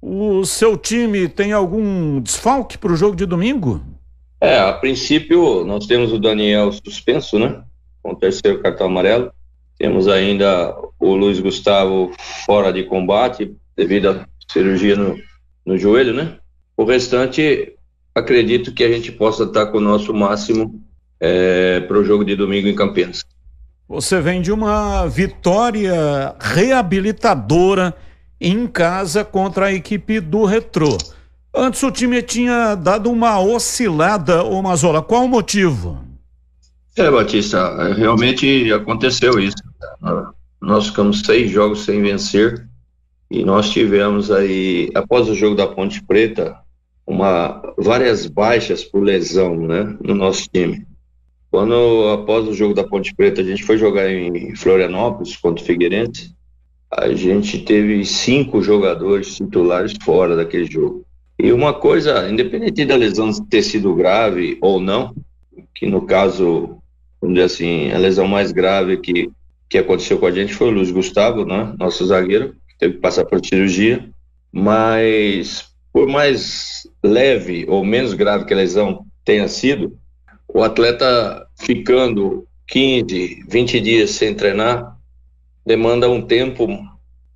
O seu time tem algum desfalque para o jogo de domingo? A princípio nós temos o Daniel suspenso, né? Com o terceiro cartão amarelo. Temos ainda o Luiz Gustavo fora de combate devido à cirurgia no joelho, né? O restante, acredito que a gente possa estar com o nosso máximo para o jogo de domingo em Campinas. Você vem de uma vitória reabilitadora em casa contra a equipe do Retrô. Antes o time tinha dado uma oscilada, ô Mazzola. Qual o motivo? Batista, realmente aconteceu isso. Nós ficamos 6 jogos sem vencer e nós tivemos aí, após o jogo da Ponte Preta, várias baixas por lesão, né, no nosso time. Após o jogo da Ponte Preta, a gente foi jogar em Florianópolis contra o Figueirense, a gente teve 5 jogadores titulares fora daquele jogo. E uma coisa, independente da lesão ter sido grave ou não, que no caso, vamos dizer assim, a lesão mais grave que aconteceu com a gente foi o Luiz Gustavo, né, nosso zagueiro, que teve que passar por cirurgia, mas por mais leve ou menos grave que a lesão tenha sido, o atleta ficando 15, 20 dias sem treinar, demanda um tempo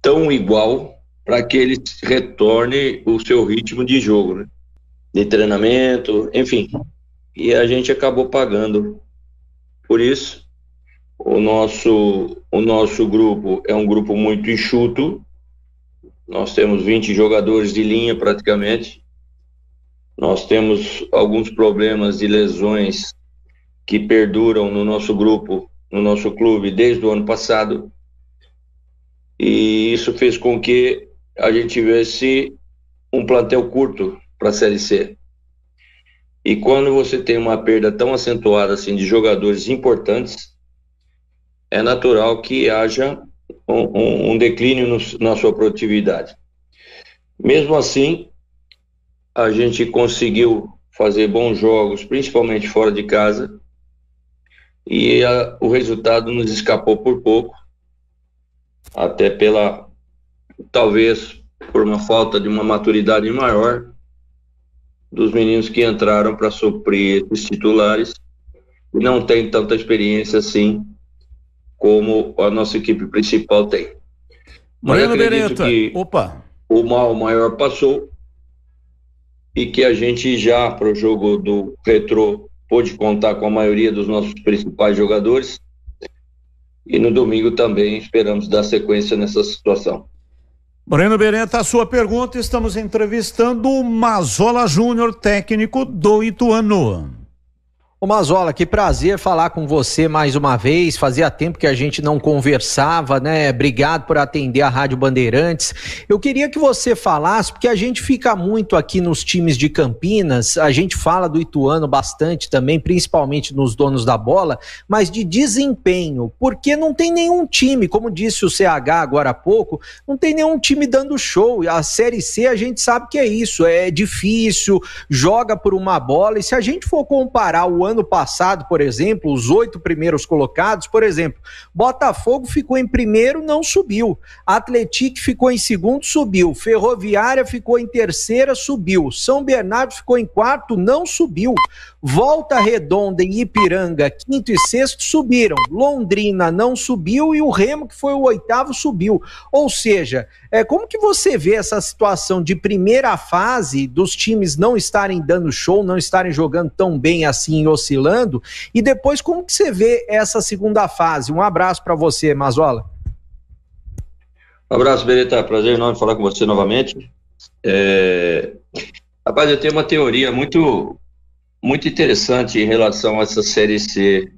tão igual para que ele retorne o seu ritmo de jogo, né? De treinamento, enfim. E a gente acabou pagando por isso. O nosso grupo é um grupo muito enxuto. Nós temos 20 jogadores de linha praticamente. Nós temos alguns problemas de lesões que perduram no nosso grupo, no nosso clube, desde o ano passado. E isso fez com que a gente tivesse um plantel curto para a Série C. E quando você tem uma perda tão acentuada assim de jogadores importantes, é natural que haja um declínio na sua produtividade. Mesmo assim, a gente conseguiu fazer bons jogos, principalmente fora de casa, e o resultado nos escapou por pouco, até talvez por uma falta de uma maturidade maior dos meninos que entraram para suprir esses titulares e não tem tanta experiência assim como a nossa equipe principal tem. Mas Moreno acredito Beretta, que opa, o mal maior passou e que a gente já, para o jogo do Retrô, pôde contar com a maioria dos nossos principais jogadores e no domingo também esperamos dar sequência nessa situação. Moreno Beretta, a sua pergunta, estamos entrevistando o Mazzola Júnior, técnico do Ituano. Ô Mazzola, que prazer falar com você mais uma vez, fazia tempo que a gente não conversava, né? Obrigado por atender a Rádio Bandeirantes. Eu queria que você falasse, porque a gente fica muito aqui nos times de Campinas, a gente fala do Ituano bastante também, principalmente nos donos da bola, mas de desempenho, porque não tem nenhum time, como disse o CH agora há pouco, não tem nenhum time dando show. A Série C a gente sabe que é isso, é difícil, joga por uma bola, e se a gente for comparar o ano passado, por exemplo, os 8 primeiros colocados, por exemplo, Botafogo ficou em primeiro, não subiu. Atlético ficou em segundo, subiu. Ferroviária ficou em terceira, subiu. São Bernardo ficou em quarto, não subiu. Volta Redonda e Ipiranga, quinto e sexto, subiram. Londrina não subiu e o Remo, que foi o 8º, subiu. Ou seja, como que você vê essa situação de primeira fase dos times não estarem dando show, não estarem jogando tão bem assim, oscilando, e depois como que você vê essa segunda fase? Um abraço para você, Mazzola. Um abraço, Beretta, prazer enorme falar com você novamente. Rapaz, eu tenho uma teoria muito interessante em relação a essa Série C,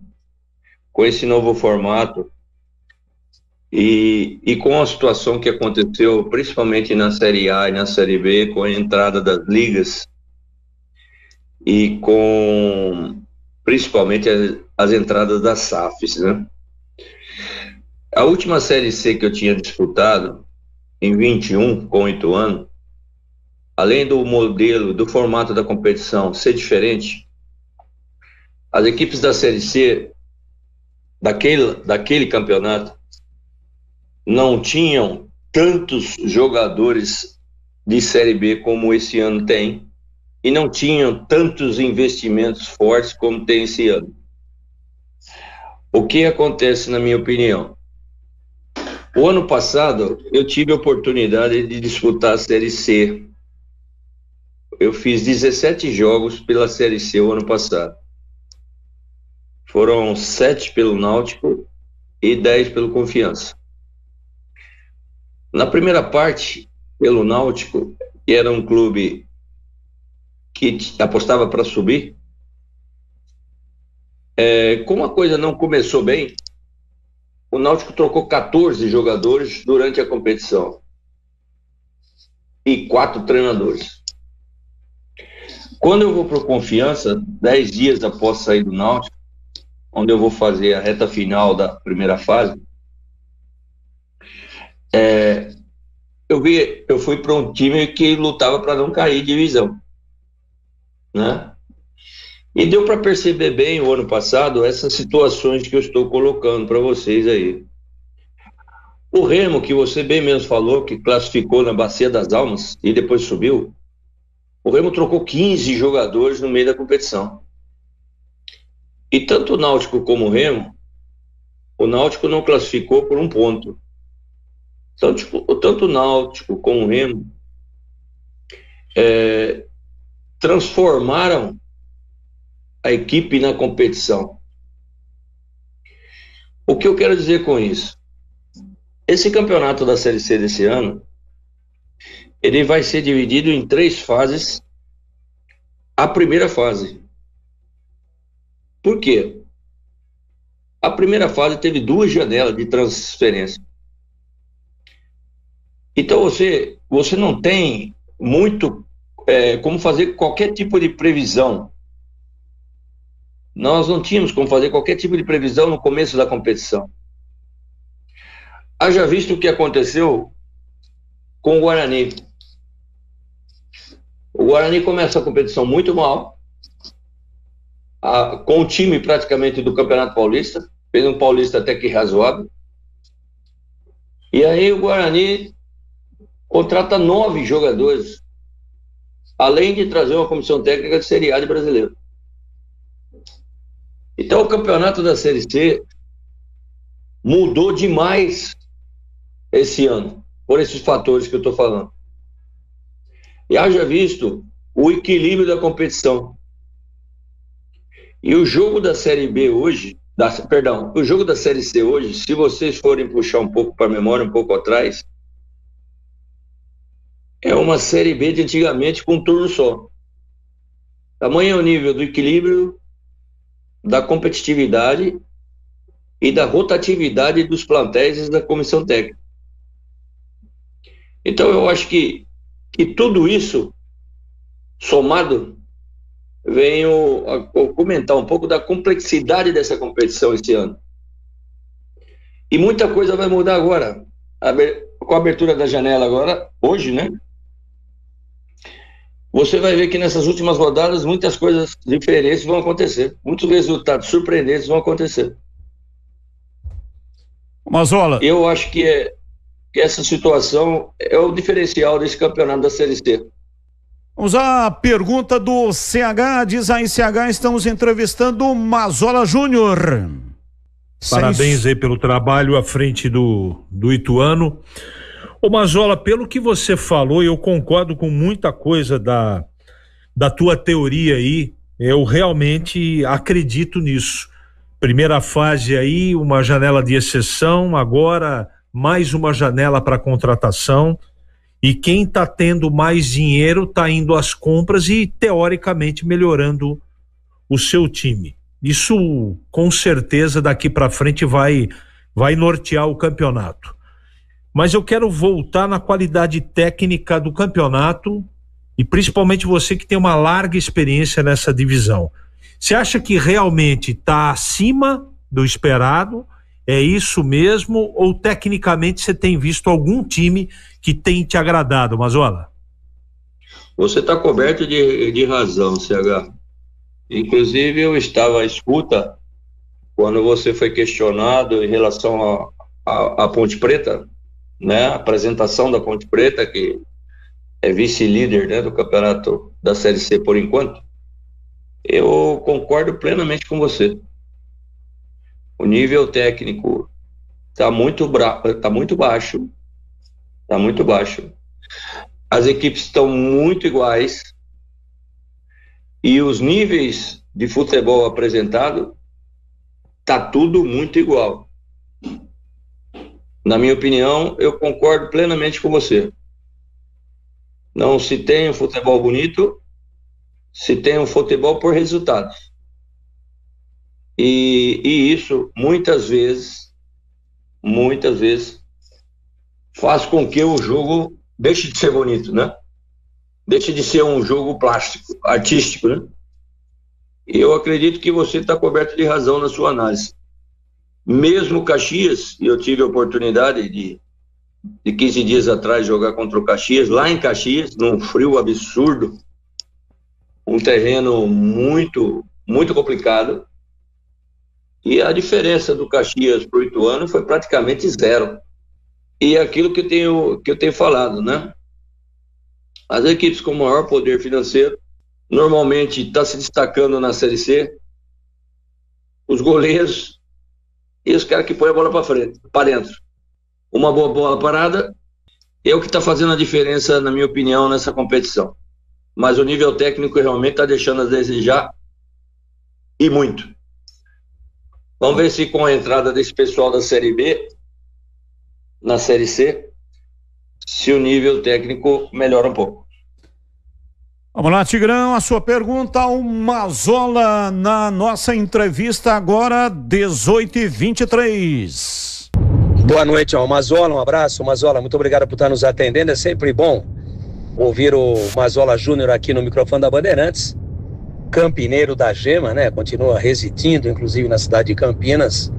com esse novo formato e com a situação que aconteceu, principalmente na Série A e na Série B, com a entrada das ligas e com principalmente as entradas das SAFs, né? A última Série C que eu tinha disputado, em 21, com o Ituano, além do modelo, do formato da competição ser diferente, as equipes da Série C, daquele campeonato, não tinham tantos jogadores de Série B como esse ano tem, e não tinham tantos investimentos fortes como tem esse ano. O que acontece, na minha opinião? O ano passado, eu tive a oportunidade de disputar a Série C. Eu fiz 17 jogos pela Série C o ano passado. Foram 7 pelo Náutico e 10 pelo Confiança. Na primeira parte, pelo Náutico, que era um clube que apostava para subir, como a coisa não começou bem, o Náutico trocou 14 jogadores durante a competição e 4 treinadores. Quando eu vou para o Confiança, 10 dias após sair do Náutico, onde eu vou fazer a reta final da primeira fase, eu fui para um time que lutava para não cair divisão, né? E deu para perceber bem o ano passado essas situações que eu estou colocando para vocês aí. O Remo, que você bem mesmo falou, que classificou na Bacia das Almas e depois subiu, o Remo trocou 15 jogadores no meio da competição. E tanto o Náutico como o Remo, o Náutico não classificou por 1 ponto. Tanto o Náutico como o Remo transformaram a equipe na competição. O que eu quero dizer com isso? Esse campeonato da Série C desse ano, ele vai ser dividido em 3 fases. A primeira fase. Por quê? A primeira fase teve 2 janelas de transferência. Então você não tem muito como fazer qualquer tipo de previsão. Nós não tínhamos como fazer qualquer tipo de previsão no começo da competição. Haja visto o que aconteceu com o Guarani. O Guarani começa a competição muito mal, com o time praticamente do Campeonato Paulista, fez um Paulista até que razoável. E aí o Guarani contrata 9 jogadores, além de trazer uma comissão técnica de Série A de brasileiro. Então o campeonato da Série C mudou demais esse ano, por esses fatores que eu estou falando. E haja visto o equilíbrio da competição. E o jogo da Série B hoje, o jogo da Série C hoje, se vocês forem puxar um pouco para a memória, um pouco atrás, é uma Série B de antigamente com um turno só. Tamanho é o nível do equilíbrio, da competitividade e da rotatividade dos plantéis e da comissão técnica. Então eu acho que tudo isso somado, venho a comentar um pouco da complexidade dessa competição esse ano. E muita coisa vai mudar agora, com a abertura da janela agora, hoje, né? Você vai ver que nessas últimas rodadas muitas coisas diferentes vão acontecer. Muitos resultados surpreendentes vão acontecer. Mazola, eu acho que essa situação é o diferencial desse campeonato da Série C. Vamos à pergunta do CH. Diz aí, CH, estamos entrevistando o Mazola Júnior. Parabéns aí pelo trabalho à frente do Ituano. Ô Mazola, pelo que você falou, eu concordo com muita coisa da tua teoria aí, eu realmente acredito nisso. Primeira fase aí, uma janela de exceção, agora mais uma janela para contratação, e quem está tendo mais dinheiro está indo às compras e teoricamente melhorando o seu time. Isso com certeza daqui para frente vai nortear o campeonato. Mas eu quero voltar na qualidade técnica do campeonato e principalmente você que tem uma larga experiência nessa divisão. Você acha que realmente está acima do esperado? É isso mesmo? Ou tecnicamente você tem visto algum time que tem te agradado, Mazola? Você está coberto de razão, CH. Inclusive eu estava à escuta quando você foi questionado em relação à Ponte Preta, né? A apresentação da Ponte Preta, que é vice-líder, né, do campeonato da Série C por enquanto, eu concordo plenamente com você. O nível técnico está muito baixo. Está muito baixo. As equipes estão muito iguais e os níveis de futebol apresentado está tudo muito igual. Na minha opinião, eu concordo plenamente com você. Não se tem um futebol bonito, se tem um futebol por resultados. E isso, muitas vezes, faz com que o jogo deixe de ser bonito, né? Deixe de ser um jogo plástico, artístico, né? E eu acredito que você está coberto de razão na sua análise. Mesmo Caxias, e eu tive a oportunidade de 15 dias atrás jogar contra o Caxias, lá em Caxias, num frio absurdo, um terreno muito, muito complicado, e a diferença do Caxias para o Ituano foi praticamente zero. E é aquilo que eu tenho falado, né? As equipes com maior poder financeiro normalmente estão se destacando na Série C, os goleiros e os caras que põem a bola para dentro. Uma boa bola parada é o que está fazendo a diferença, na minha opinião, nessa competição. Mas o nível técnico realmente está deixando a desejar, e muito. Vamos ver se com a entrada desse pessoal da Série B na Série C, se o nível técnico melhora um pouco. Vamos lá, Tigrão, a sua pergunta, o Mazzola na nossa entrevista agora, 18h23. Boa noite ao Mazzola, um abraço. Mazzola, muito obrigado por estar nos atendendo, é sempre bom ouvir o Mazzola Júnior aqui no microfone da Bandeirantes, campineiro da Gema, né, continua residindo inclusive na cidade de Campinas,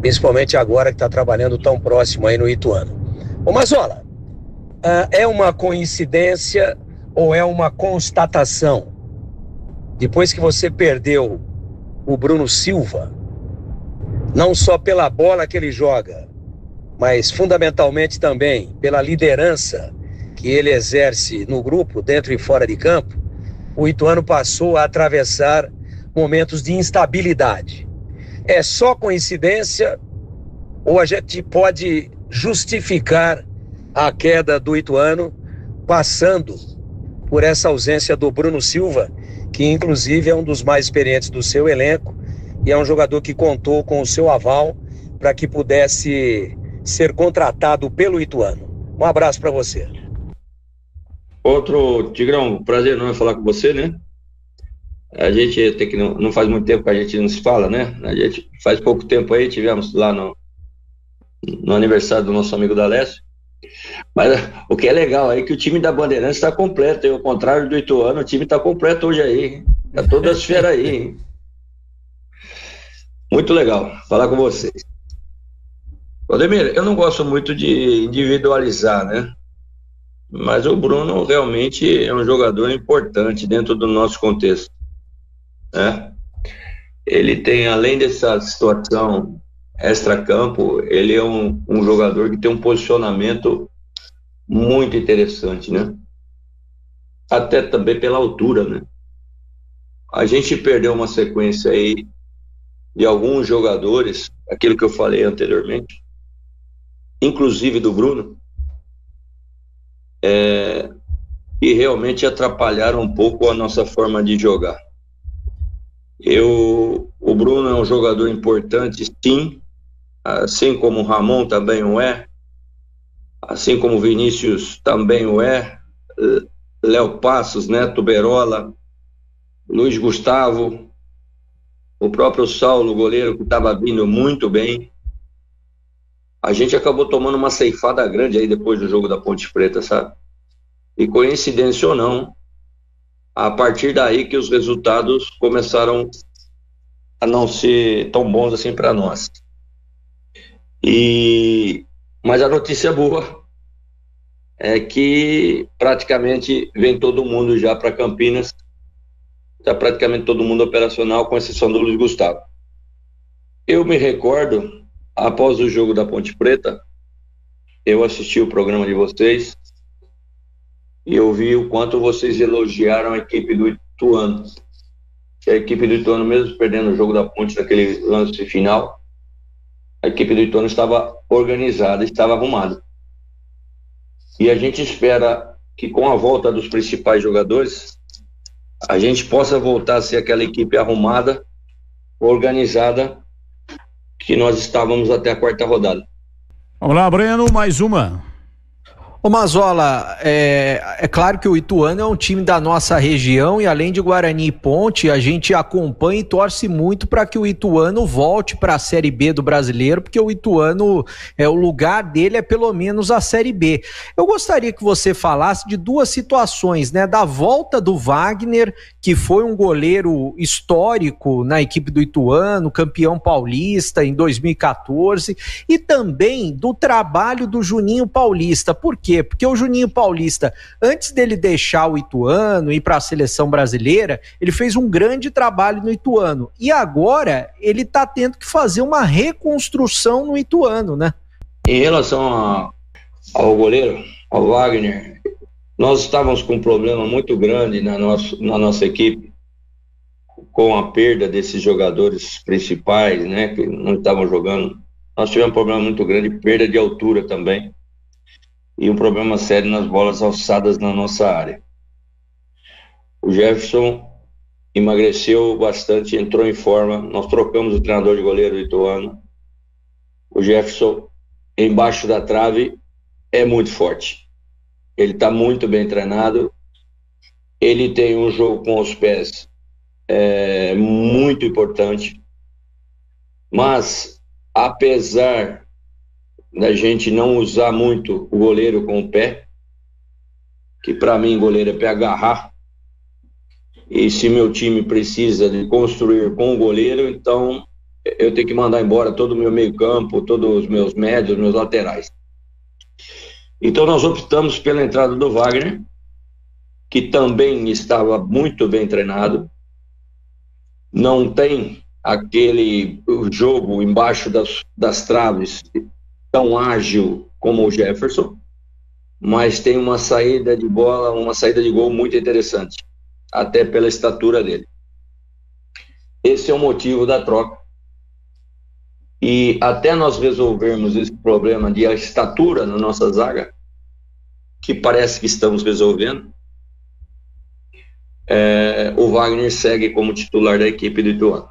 principalmente agora que está trabalhando tão próximo aí no Ituano. Ô Mazzola, é uma coincidência ou é uma constatação? Depois que você perdeu o Bruno Silva, não só pela bola que ele joga, mas fundamentalmente também pela liderança que ele exerce no grupo, dentro e fora de campo, o Ituano passou a atravessar momentos de instabilidade. É só coincidência ou a gente pode justificar a queda do Ituano passando por essa ausência do Bruno Silva, que inclusive é um dos mais experientes do seu elenco e é um jogador que contou com o seu aval para que pudesse ser contratado pelo Ituano. Um abraço para você. Outro, Tigrão, prazer não é falar com você, né? A gente tem que não faz muito tempo que a gente não se fala, né? A gente faz pouco tempo aí, tivemos lá no aniversário do nosso amigo D'Alessio. Mas o que é legal aí é que o time da Bandeirantes está completo, ao contrário do Ituano, o time está completo hoje aí, tá todas as feras aí, hein? Muito legal falar com vocês. Odemir, eu não gosto muito de individualizar, né? Mas o Bruno realmente é um jogador importante dentro do nosso contexto, né? Ele tem, além dessa situação extra-campo, ele é um jogador que tem um posicionamento muito interessante, né? Até também pela altura, né? A gente perdeu uma sequência aí de alguns jogadores, aquilo que eu falei anteriormente, inclusive do Bruno, e realmente atrapalharam um pouco a nossa forma de jogar. O Bruno é um jogador importante, sim, assim como o Ramon também o é, assim como o Vinícius também o é, Léo Passos, Neto Berola, Luiz Gustavo, o próprio Saulo, goleiro, que estava vindo muito bem. A gente acabou tomando uma ceifada grande aí depois do jogo da Ponte Preta, sabe? E coincidência ou não, a partir daí que os resultados começaram a não ser tão bons assim para nós. Mas a notícia boa é que praticamente vem todo mundo já para Campinas, está praticamente todo mundo operacional, com exceção do Luiz Gustavo. Eu me recordo, após o jogo da Ponte Preta, eu assisti o programa de vocês e eu vi o quanto vocês elogiaram a equipe do Ituano. A equipe do Ituano, mesmo perdendo o jogo da Ponte naquele lance final, a equipe do Ituano estava organizada, estava arrumada. E a gente espera que com a volta dos principais jogadores, a gente possa voltar a ser aquela equipe arrumada, organizada, que nós estávamos até a quarta rodada. Vamos lá, Breno, mais uma. Ô Mazola, é claro que o Ituano é um time da nossa região e além de Guarani e Ponte, a gente acompanha e torce muito para que o Ituano volte para a Série B do Brasileiro, porque o Ituano, o lugar dele é pelo menos a Série B. Eu gostaria que você falasse de duas situações, né? Da volta do Wagner, que foi um goleiro histórico na equipe do Ituano, campeão paulista em 2014, e também do trabalho do Juninho Paulista. Por quê? Porque o Juninho Paulista, antes dele deixar o Ituano e ir para a seleção brasileira, ele fez um grande trabalho no Ituano. E agora ele está tendo que fazer uma reconstrução no Ituano, né? Em relação ao goleiro, ao Wagner, nós estávamos com um problema muito grande na nossa equipe, com a perda desses jogadores principais, né, que não estavam jogando. Nós tivemos um problema muito grande, perda de altura também, e um problema sério nas bolas alçadas na nossa área. O Jefferson emagreceu bastante, entrou em forma, nós trocamos o treinador de goleiro do Ituano. O Jefferson, embaixo da trave, é muito forte. Ele está muito bem treinado, ele tem um jogo com os pés muito importante, mas apesar da gente não usar muito o goleiro com o pé, que para mim goleiro é para agarrar, e se meu time precisa de construir com o goleiro, então eu tenho que mandar embora todo o meu meio campo, todos os meus médios, meus laterais. Então nós optamos pela entrada do Wagner, que também estava muito bem treinado, não tem aquele jogo embaixo das traves tão ágil como o Jefferson, mas tem uma saída de bola, uma saída de gol muito interessante, até pela estatura dele. Esse é o motivo da troca. E até nós resolvermos esse problema de estatura na nossa zaga, que parece que estamos resolvendo, o Wagner segue como titular da equipe do Ituano.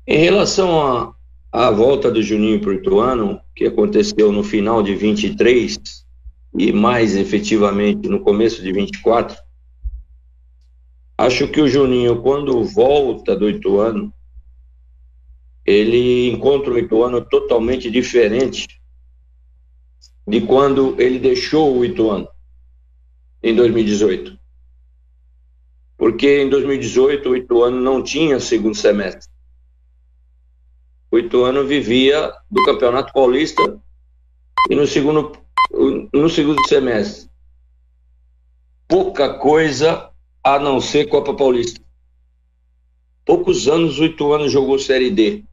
Em relação à volta do Juninho para o Ituano, que aconteceu no final de 23 e mais efetivamente no começo de 24, acho que o Juninho, quando volta do Ituano, ele encontra o Ituano totalmente diferente de quando ele deixou o Ituano em 2018. Porque em 2018 o Ituano não tinha segundo semestre. O Ituano vivia do Campeonato Paulista e no segundo semestre pouca coisa a não ser Copa Paulista. Poucos anos o Ituano jogou Série D.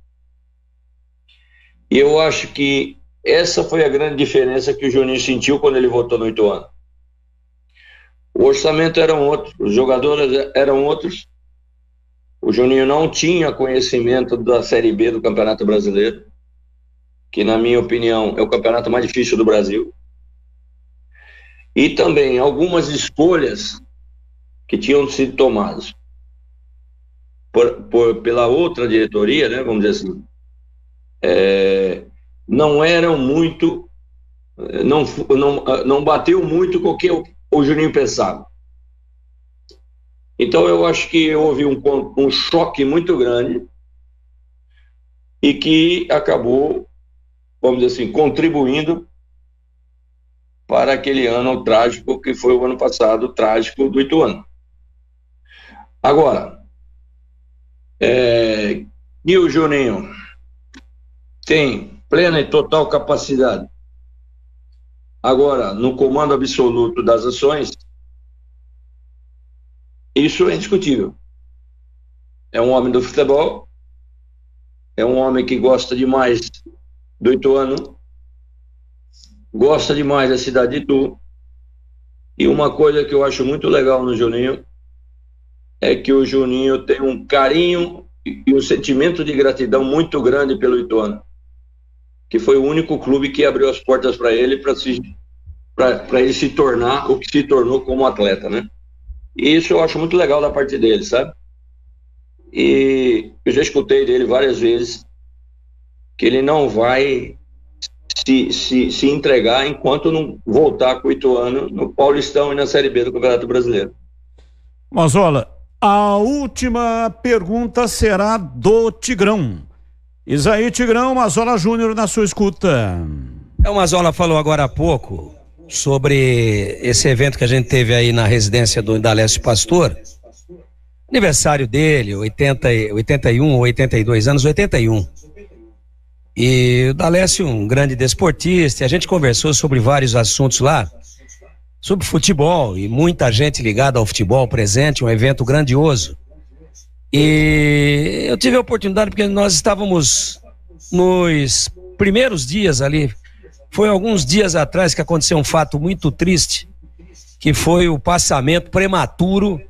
E eu acho que essa foi a grande diferença que o Juninho sentiu quando ele voltou no Ituano. O orçamento era outro, os jogadores eram outros. O Juninho não tinha conhecimento da Série B do Campeonato Brasileiro, que na minha opinião é o campeonato mais difícil do Brasil. E também algumas escolhas que tinham sido tomadas pela outra diretoria, né, vamos dizer assim, não eram muito, não bateu muito com o que o Juninho pensava. Então eu acho que houve um choque muito grande e que acabou, vamos dizer assim, contribuindo para aquele ano trágico que foi o ano passado, trágico do Ituano. Agora, e o Juninho tem plena e total capacidade. Agora, no comando absoluto das ações, isso é indiscutível. É um homem do futebol, é um homem que gosta demais do Ituano, gosta demais da cidade de Itu E uma coisa que eu acho muito legal no Juninho é que o Juninho tem um carinho e um sentimento de gratidão muito grande pelo Ituano, que foi o único clube que abriu as portas para ele, para ele se tornar o que se tornou como atleta, né? E isso eu acho muito legal da parte dele, sabe? E eu já escutei dele várias vezes que ele não vai se entregar enquanto não voltar com o Ituano no Paulistão e na Série B do Campeonato Brasileiro. Mazola, a última pergunta será do Tigrão. Isaí Tigrão, Mazola Júnior na sua escuta. O Mazola falou agora há pouco sobre esse evento que a gente teve aí na residência do Indalécio Pastor. Aniversário dele, 81 ou 82 anos, 81. E o Dalécio, um grande desportista, e a gente conversou sobre vários assuntos lá, sobre futebol, e muita gente ligada ao futebol presente, um evento grandioso. E eu tive a oportunidade, porque nós estávamos nos primeiros dias ali, foi alguns dias atrás que aconteceu um fato muito triste, que foi o passamento prematuro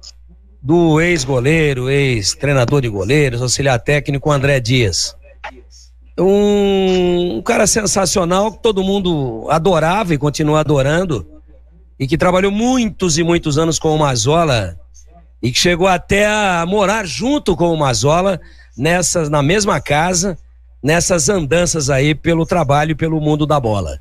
do ex-goleiro, ex-treinador de goleiros, auxiliar técnico André Dias. Um cara sensacional que todo mundo adorava e continua adorando, e que trabalhou muitos e muitos anos com o Mazola e que chegou até a morar junto com o Mazola na mesma casa, nessas andanças aí pelo trabalho e pelo mundo da bola.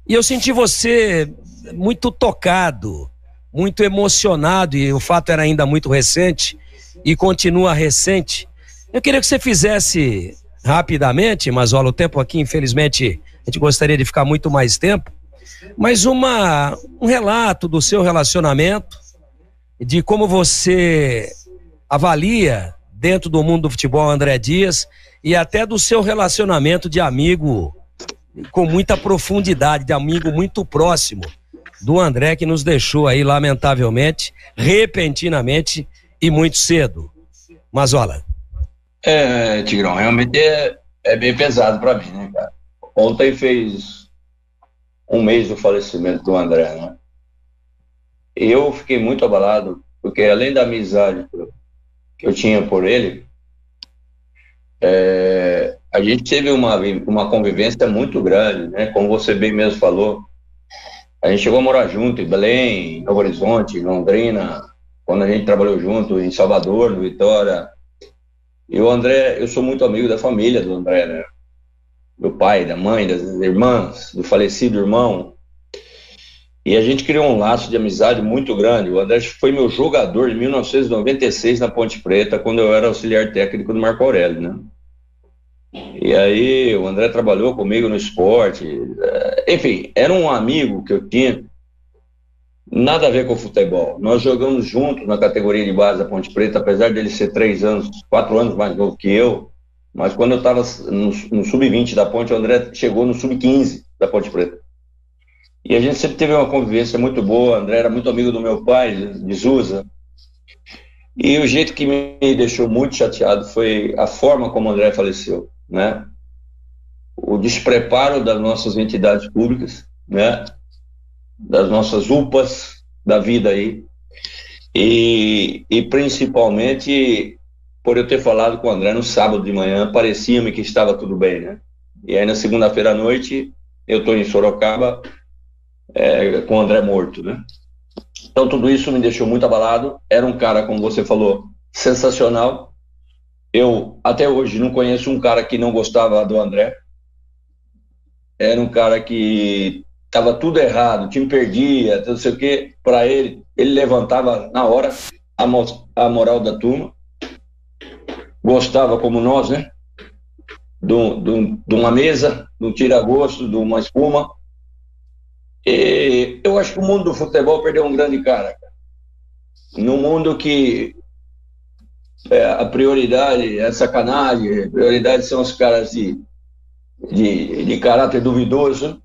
E eu senti você muito tocado, muito emocionado, e o fato era ainda muito recente e continua recente. Eu queria que você fizesse rapidamente, Mazola, o tempo aqui, infelizmente, a gente gostaria de ficar muito mais tempo, mas um relato do seu relacionamento, de como você avalia dentro do mundo do futebol André Dias, e até do seu relacionamento de amigo com muita profundidade, de amigo muito próximo do André, que nos deixou aí lamentavelmente, repentinamente e muito cedo. Mazola. Tigrão, realmente é bem pesado para mim, né, cara? Ontem fez um mês do falecimento do André, né? Eu fiquei muito abalado, porque além da amizade que eu tinha por ele, a gente teve uma convivência muito grande, né? Como você bem mesmo falou, a gente chegou a morar junto em Belém, em Novo Horizonte, em Londrina, quando a gente trabalhou junto em Salvador, no Vitória. E o André, eu sou muito amigo da família do André, né? Do pai, da mãe, das irmãs, do falecido irmão. E a gente criou um laço de amizade muito grande. O André foi meu jogador em 1996 na Ponte Preta, quando eu era auxiliar técnico do Marco Aurélio, né? E aí o André trabalhou comigo no esporte. Enfim, era um amigo que eu tinha, nada a ver com futebol. Nós jogamos juntos na categoria de base da Ponte Preta, apesar dele ser 4 anos mais novo que eu. Mas quando eu estava no sub-20 da Ponte, o André chegou no sub-15 da Ponte Preta. E a gente sempre teve uma convivência muito boa. O André era muito amigo do meu pai, de Zusa. E o jeito que me deixou muito chateado foi a forma como o André faleceu, né? O despreparo das nossas entidades públicas, né? Das nossas UPAs da vida aí. E principalmente por eu ter falado com o André no sábado de manhã, parecia-me que estava tudo bem, né? E aí na segunda-feira à noite, eu estou em Sorocaba, com o André morto, né? Então tudo isso me deixou muito abalado. Era um cara, como você falou, sensacional. Eu até hoje não conheço um cara que não gostava do André. Era um cara que estava tudo errado, o time perdia, não sei o quê. Para ele levantava na hora a moral da turma. Gostava como nós, né? De uma mesa, de um tira-gosto, de uma espuma. E eu acho que o mundo do futebol perdeu um grande cara. Num mundo que a prioridade é sacanagem, a prioridade são os caras de caráter duvidoso.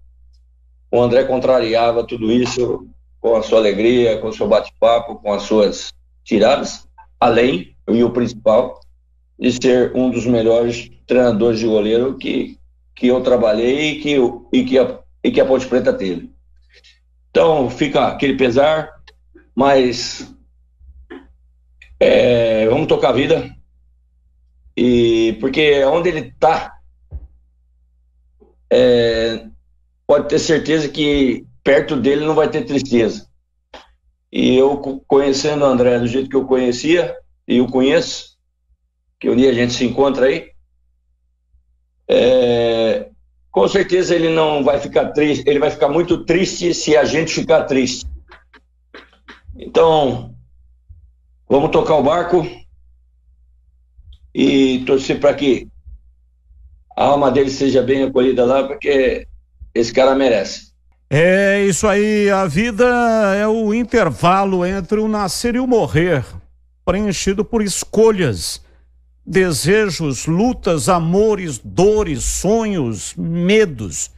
O André contrariava tudo isso com a sua alegria, com o seu bate-papo, com as suas tiradas, além, e o principal, de ser um dos melhores treinadores de goleiro que eu trabalhei e que a Ponte Preta teve. Então fica aquele pesar, mas vamos tocar a vida, e porque onde ele está, pode ter certeza que perto dele não vai ter tristeza. E eu, conhecendo o André do jeito que eu conhecia, e eu conheço, que um dia a gente se encontra aí, com certeza ele não vai ficar triste, ele vai ficar muito triste se a gente ficar triste. Então, vamos tocar o barco e torcer para que a alma dele seja bem acolhida lá, porque esse cara merece. É isso aí, a vida é o intervalo entre o nascer e o morrer, preenchido por escolhas, desejos, lutas, amores, dores, sonhos, medos.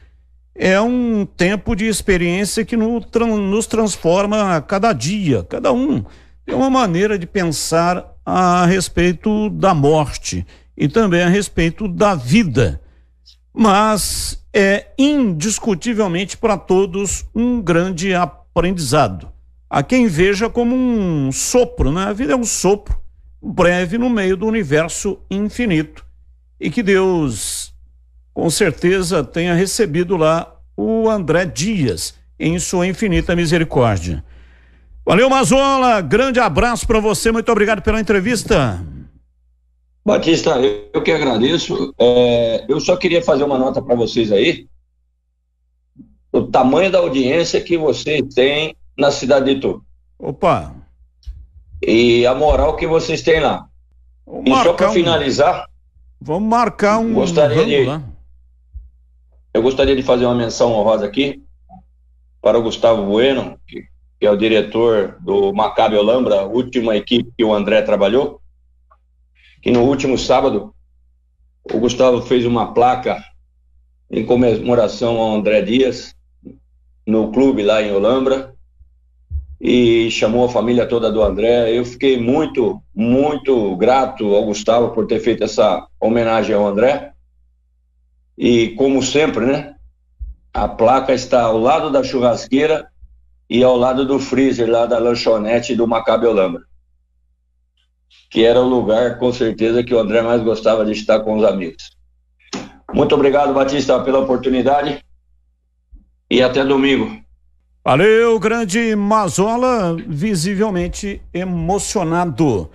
É um tempo de experiência que nos transforma a cada dia. Cada um tem uma maneira de pensar a respeito da morte e também a respeito da vida. Mas é indiscutivelmente para todos um grande aprendizado. Há quem veja como um sopro, né? A vida é um sopro breve no meio do universo infinito. E que Deus, com certeza, tenha recebido lá o André Dias em sua infinita misericórdia. Valeu, Mazola, grande abraço para você, muito obrigado pela entrevista. Batista, eu que agradeço. Eu só queria fazer uma nota para vocês aí, o tamanho da audiência que vocês têm na cidade de Itu. Opa! E a moral que vocês têm lá. E só para finalizar, vamos marcar um eu gostaria de fazer uma menção honrosa aqui para o Gustavo Bueno, que é o diretor do Maccabi Olambra, a última equipe que o André trabalhou, que no último sábado o Gustavo fez uma placa em comemoração ao André Dias no clube lá em Olambra e chamou a família toda do André. Eu fiquei muito, muito grato ao Gustavo por ter feito essa homenagem ao André. E como sempre, né, a placa está ao lado da churrasqueira e ao lado do freezer lá da lanchonete do Maccabi Olambra, que era o lugar, com certeza, que o André mais gostava de estar com os amigos. Muito obrigado, Batista, pela oportunidade e até domingo. Valeu, grande Mazola, visivelmente emocionado.